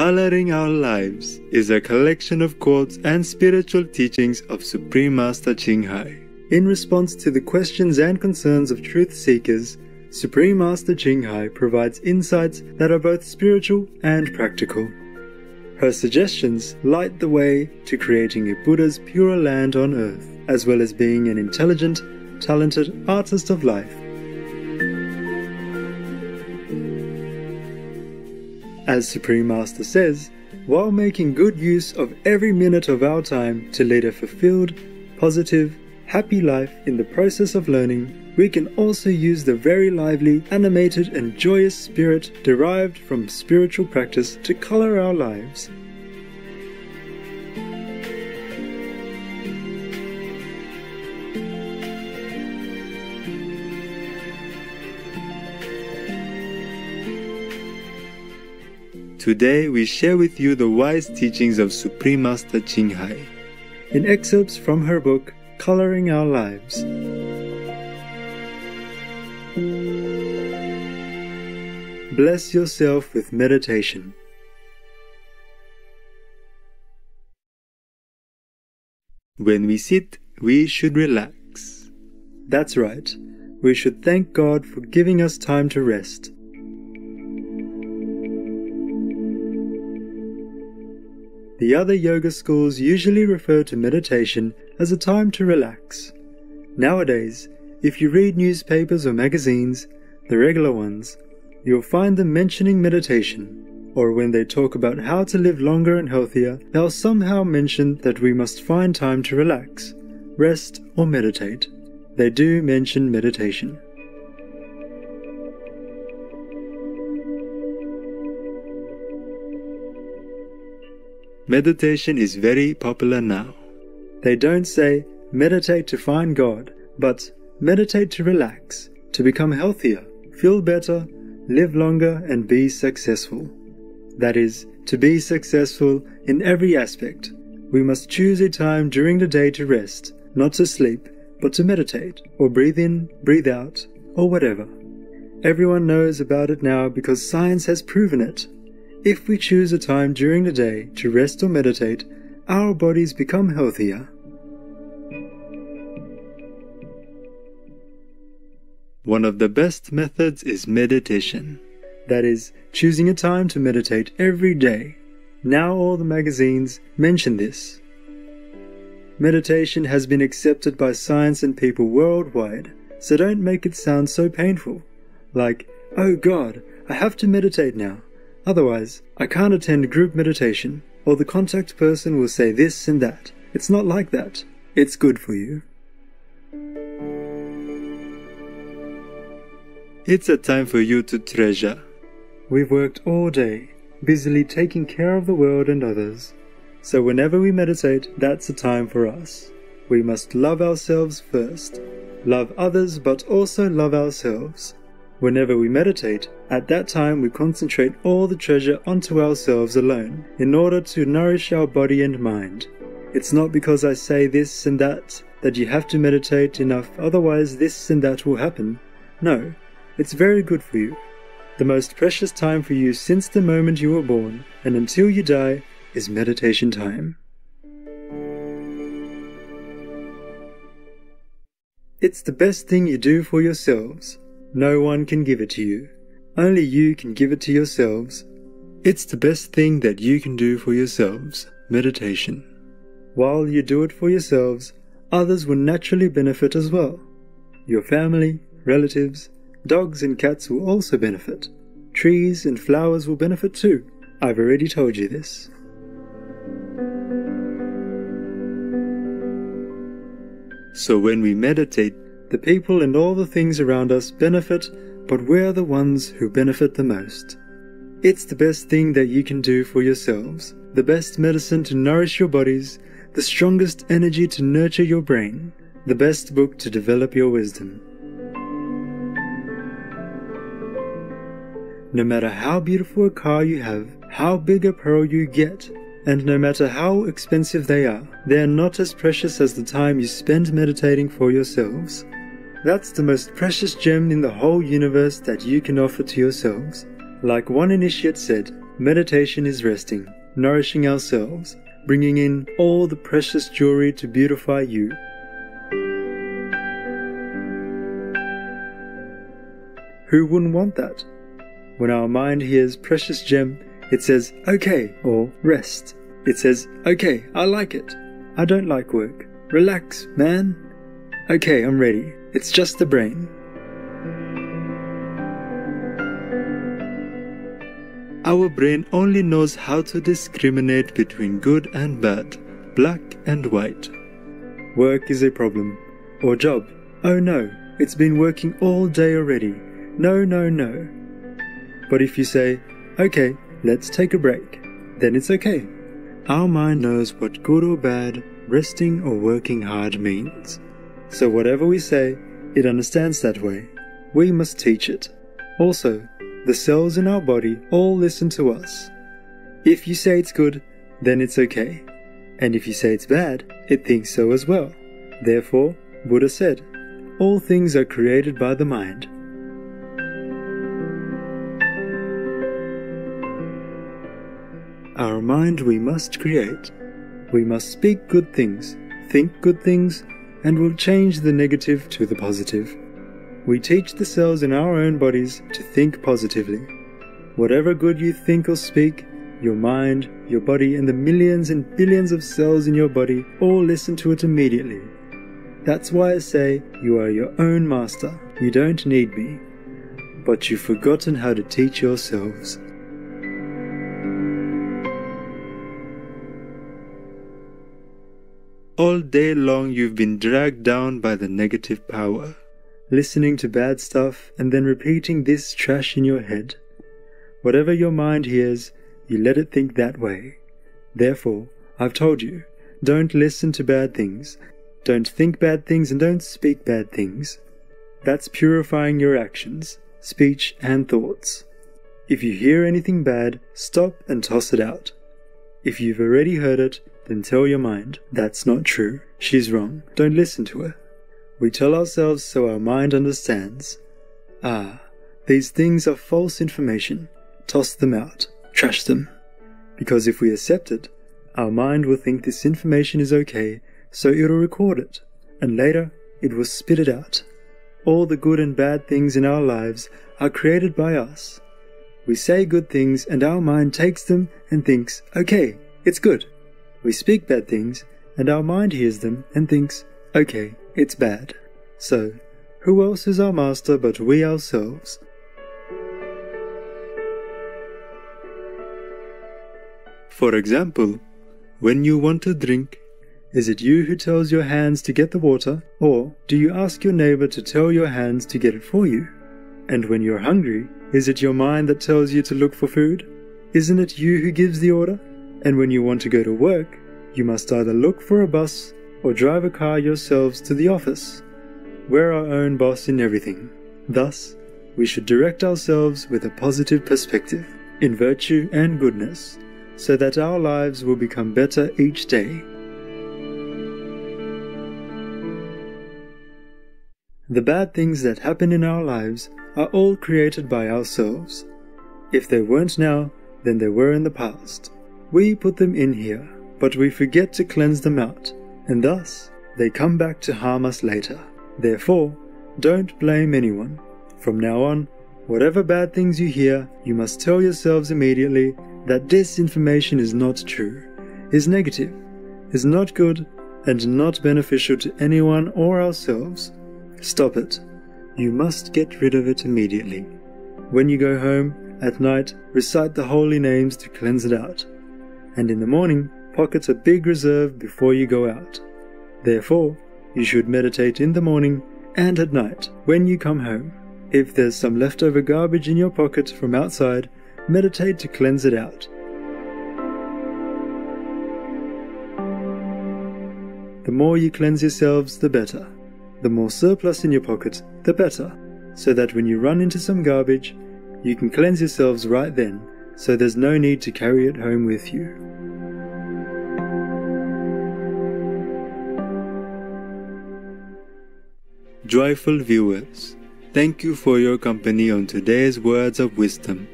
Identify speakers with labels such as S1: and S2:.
S1: Coloring Our Lives is a collection of quotes and spiritual teachings of Supreme Master Ching Hai. In response to the questions and concerns of truth seekers, Supreme Master Ching Hai provides insights that are both spiritual and practical. Her suggestions light the way to creating a Buddha's purer land on earth, as well as being an intelligent, talented artist of life. As Supreme Master says, while making good use of every minute of our time to lead a fulfilled, positive, happy life in the process of learning, we can also use the very lively, animated and joyous spirit derived from spiritual practice to color our lives. Today we share with you the wise teachings of Supreme Master Ching Hai in excerpts from her book, Coloring Our Lives. Bless yourself with meditation. When we sit, we should relax. That's right, we should thank God for giving us time to rest. The other yoga schools usually refer to meditation as a time to relax. Nowadays, if you read newspapers or magazines, the regular ones, you'll find them mentioning meditation, or when they talk about how to live longer and healthier, they'll somehow mention that we must find time to relax, rest or meditate. They do mention meditation. Meditation is very popular now. They don't say meditate to find God, but meditate to relax, to become healthier, feel better, live longer and be successful. That is, to be successful in every aspect. We must choose a time during the day to rest, not to sleep, but to meditate, or breathe in, breathe out, or whatever. Everyone knows about it now because science has proven it. If we choose a time during the day to rest or meditate, our bodies become healthier. One of the best methods is meditation. That is, choosing a time to meditate every day. Now all the magazines mention this. Meditation has been accepted by science and people worldwide, so don't make it sound so painful. Like, oh God, I have to meditate now. Otherwise, I can't attend group meditation, or the contact person will say this and that. It's not like that. It's good for you. It's a time for you to treasure. We've worked all day, busily taking care of the world and others. So whenever we meditate, that's a time for us. We must love ourselves first. Love others, but also love ourselves. Whenever we meditate, at that time we concentrate all the treasure onto ourselves alone, in order to nourish our body and mind. It's not because I say this and that you have to meditate enough, otherwise this and that will happen. No, it's very good for you. The most precious time for you since the moment you were born, and until you die, is meditation time. It's the best thing you do for yourselves. No one can give it to you. Only you can give it to yourselves. It's the best thing that you can do for yourselves, meditation. While you do it for yourselves, others will naturally benefit as well. Your family, relatives, dogs and cats will also benefit. Trees and flowers will benefit too. I've already told you this. So when we meditate, the people and all the things around us benefit, but we're the ones who benefit the most. It's the best thing that you can do for yourselves, the best medicine to nourish your bodies, the strongest energy to nurture your brain, the best book to develop your wisdom. No matter how beautiful a car you have, how big a pearl you get, and no matter how expensive they are not as precious as the time you spend meditating for yourselves. That's the most precious gem in the whole universe that you can offer to yourselves. Like one initiate said, Meditation is resting, nourishing ourselves, bringing in all the precious jewelry to beautify you. Who wouldn't want that? When our mind hears precious gem, it says, okay, or rest. It says, okay, I like it. I don't like work. Relax, man. Okay, I'm ready. It's just the brain. Our brain only knows how to discriminate between good and bad, black and white. Work is a problem. Or job. Oh no, it's been working all day already. No, no, no. But if you say, okay, let's take a break, then it's okay. Our mind knows what good or bad, resting or working hard means. So whatever we say, it understands that way. We must teach it. Also, the cells in our body all listen to us. If you say it's good, then it's okay. And if you say it's bad, it thinks so as well. Therefore, Buddha said, all things are created by the mind. Our mind we must create. We must speak good things, think good things, and will change the negative to the positive. We teach the cells in our own bodies to think positively. Whatever good you think or speak, your mind, your body, and the millions and billions of cells in your body all listen to it immediately. That's why I say you are your own master. You don't need me. But you've forgotten how to teach yourselves. All day long you've been dragged down by the negative power, listening to bad stuff and then repeating this trash in your head. Whatever your mind hears, you let it think that way. Therefore, I've told you, don't listen to bad things, don't think bad things, and don't speak bad things. That's purifying your actions, speech and thoughts. If you hear anything bad, stop and toss it out. If you've already heard it, then tell your mind, that's not true, she's wrong, don't listen to her. We tell ourselves so our mind understands. These things are false information, toss them out, trash them. Because if we accept it, our mind will think this information is okay, so it'll record it, and later it will spit it out. All the good and bad things in our lives are created by us. We say good things and our mind takes them and thinks, okay, it's good. We speak bad things and our mind hears them and thinks, okay, it's bad. So, who else is our master but we ourselves? For example, when you want to drink, is it you who tells your hands to get the water, or do you ask your neighbor to tell your hands to get it for you? And when you're hungry, is it your mind that tells you to look for food? Isn't it you who gives the order? And when you want to go to work, you must either look for a bus or drive a car yourselves to the office. We're our own boss in everything. Thus, we should direct ourselves with a positive perspective, in virtue and goodness, so that our lives will become better each day. The bad things that happen in our lives are all created by ourselves. If they weren't now, then they were in the past. We put them in here, but we forget to cleanse them out, and thus they come back to harm us later. Therefore, don't blame anyone. From now on, whatever bad things you hear, you must tell yourselves immediately that this information is not true, is negative, is not good, and not beneficial to anyone or ourselves. Stop it. You must get rid of it immediately. When you go home, at night, recite the holy names to cleanse it out. And in the morning, pocket a big reserve before you go out. Therefore, you should meditate in the morning and at night when you come home. If there's some leftover garbage in your pocket from outside, meditate to cleanse it out. The more you cleanse yourselves, the better. The more surplus in your pocket, the better, so that when you run into some garbage, you can cleanse yourselves right then, so there's no need to carry it home with you. Joyful viewers, thank you for your company on today's words of wisdom.